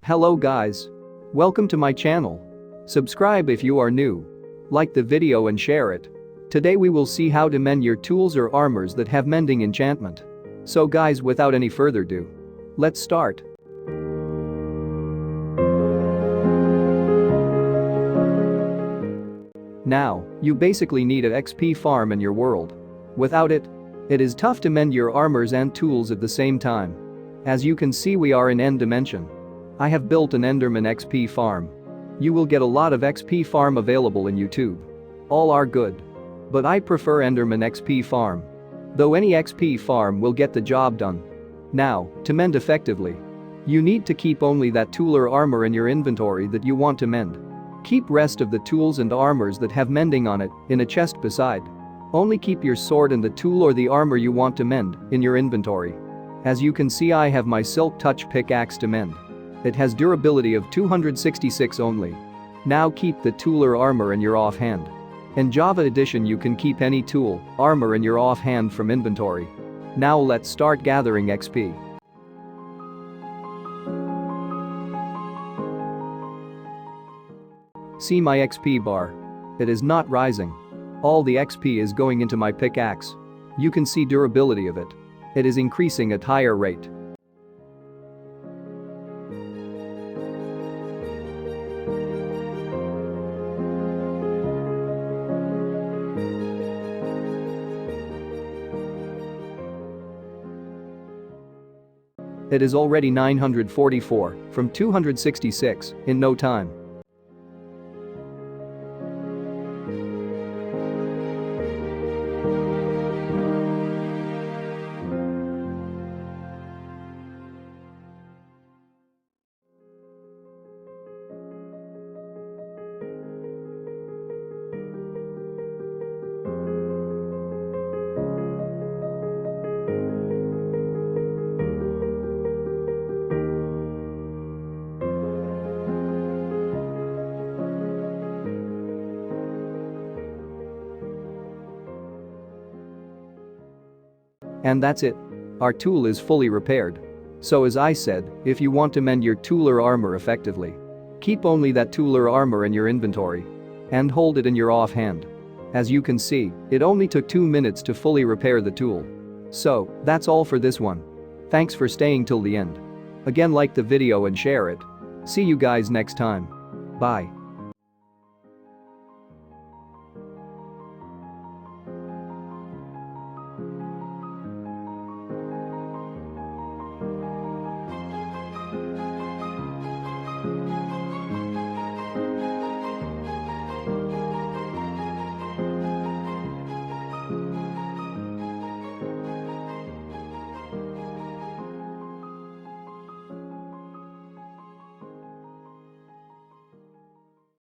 Hello guys. Welcome to my channel. Subscribe if you are new. Like the video and share it. Today we will see how to mend your tools or armors that have mending enchantment. So guys, without any further ado, let's start. Now, you basically need an XP farm in your world. Without it, it is tough to mend your armors and tools at the same time. As you can see, we are in end dimension. I have built an Enderman XP farm. You will get a lot of XP farm available in YouTube. All are good. But I prefer Enderman XP farm. Though any XP farm will get the job done. Now, to mend effectively, you need to keep only that tool or armor in your inventory that you want to mend. Keep rest of the tools and armors that have mending on it in a chest beside. Only keep your sword and the tool or the armor you want to mend in your inventory. As you can see, I have my Silk Touch pickaxe to mend. It has durability of 266 only. Now keep the tool or armor in your offhand. In Java Edition you can keep any tool, armor in your offhand from inventory. Now let's start gathering XP. See my XP bar. It is not rising. All the XP is going into my pickaxe. You can see durability of it. It is increasing at higher rate. It is already 944 from 266 in no time. And that's it. Our tool is fully repaired. So as I said, if you want to mend your tool or armor effectively, keep only that tool or armor in your inventory. And hold it in your offhand. As you can see, it only took 2 minutes to fully repair the tool. So, that's all for this one. Thanks for staying till the end. Again, like the video and share it. See you guys next time. Bye.